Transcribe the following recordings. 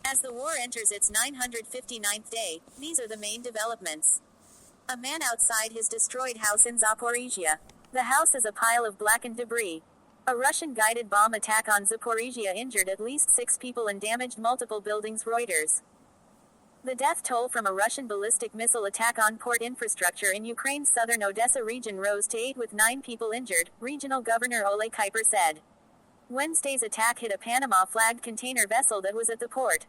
As the war enters its 959th day, these are the main developments. A man outside his destroyed house in Zaporizhzhia. The house is a pile of blackened debris. A Russian guided bomb attack on Zaporizhzhia injured at least 6 people and damaged multiple buildings. Reuters. The death toll from a Russian ballistic missile attack on port infrastructure in Ukraine's southern Odesa region rose to 8 with 9 people injured, Regional Governor Oleh Kiper said. Wednesday's attack hit a Panama-flagged container vessel that was at the port.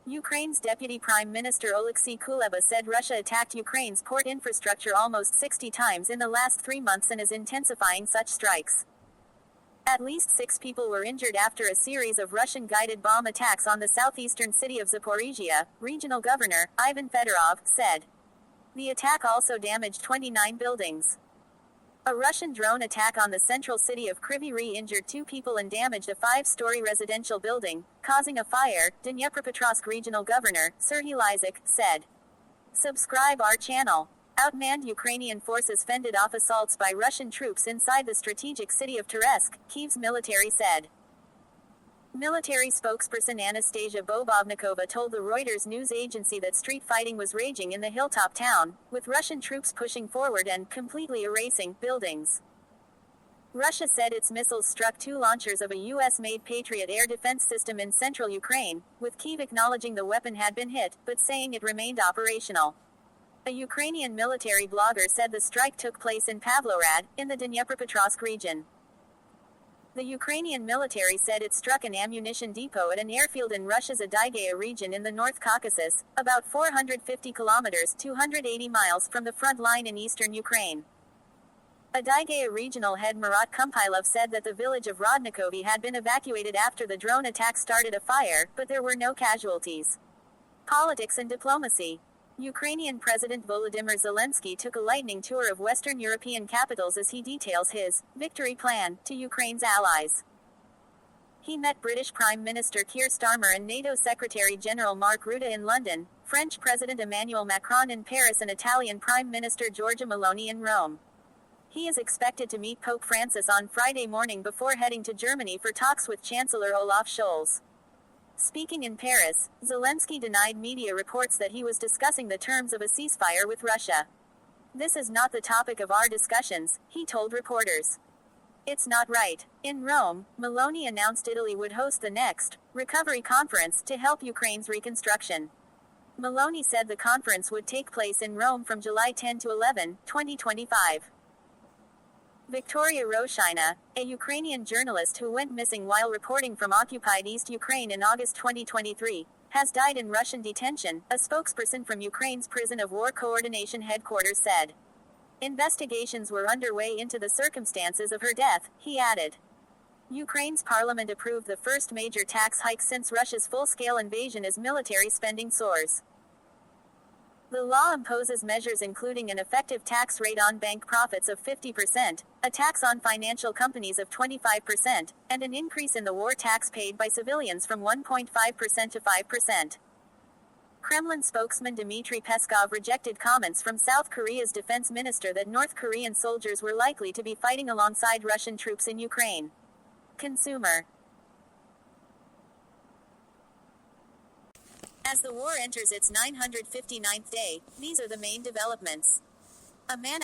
Ukraine's Deputy Prime Minister Oleksii Kuleba said Russia attacked Ukraine's port infrastructure almost 60 times in the last 3 months and is intensifying such strikes. At least 6 people were injured after a series of Russian-guided bomb attacks on the southeastern city of Zaporizhzhia, Regional Governor Ivan Fedorov said. The attack also damaged 29 buildings. A Russian drone attack on the central city of Kryvyi Rih injured 2 people and damaged a 5-story residential building, causing a fire, Dnipropetrovsk Regional Governor Zaporizhzhia said. Subscribe our channel. Outmanned Ukrainian forces fended off assaults by Russian troops inside the strategic city of Toretsk, Kyiv's military said. Military spokesperson Anastasia Bobovnikova told the Reuters news agency that street fighting was raging in the hilltop town, with Russian troops pushing forward and completely erasing buildings. Russia said its missiles struck 2 launchers of a U.S.-made Patriot air defense system in central Ukraine, with Kyiv acknowledging the weapon had been hit, but saying it remained operational. A Ukrainian military blogger said the strike took place in Pavlorad, in the Dnipropetrovsk region. The Ukrainian military said it struck an ammunition depot at an airfield in Russia's Odesa region in the North Caucasus, about 450 kilometers 280 miles from the front line in eastern Ukraine. Odesa regional head Murat Kumpilov said that the village of Rodnikovi had been evacuated after the drone attack started a fire, but there were no casualties. Politics and diplomacy. Ukrainian President Volodymyr Zelensky took a lightning tour of Western European capitals as he details his victory plan to Ukraine's allies. He met British Prime Minister Keir Starmer and NATO Secretary General Mark Rutte in London, French President Emmanuel Macron in Paris and Italian Prime Minister Giorgia Meloni in Rome. He is expected to meet Pope Francis on Friday morning before heading to Germany for talks with Chancellor Olaf Scholz. Speaking in Paris, Zelensky denied media reports that he was discussing the terms of a ceasefire with Russia. This is not the topic of our discussions, he told reporters. It's not right. In Rome, Meloni announced Italy would host the next recovery conference to help Ukraine's reconstruction. Meloni said the conference would take place in Rome from July 10 to 11, 2025. Victoria Roshina, a Ukrainian journalist who went missing while reporting from occupied East Ukraine in August 2023, has died in Russian detention, a spokesperson from Ukraine's Prison of War Coordination headquarters said. Investigations were underway into the circumstances of her death, he added. Ukraine's parliament approved the first major tax hike since Russia's full-scale invasion as military spending soars. The law imposes measures including an effective tax rate on bank profits of 50%, a tax on financial companies of 25%, and an increase in the war tax paid by civilians from 1.5% to 5%. Kremlin spokesman Dmitry Peskov rejected comments from South Korea's defense minister that North Korean soldiers were likely to be fighting alongside Russian troops in Ukraine. Consumer. As the war enters its 959th day, these are the main developments. A man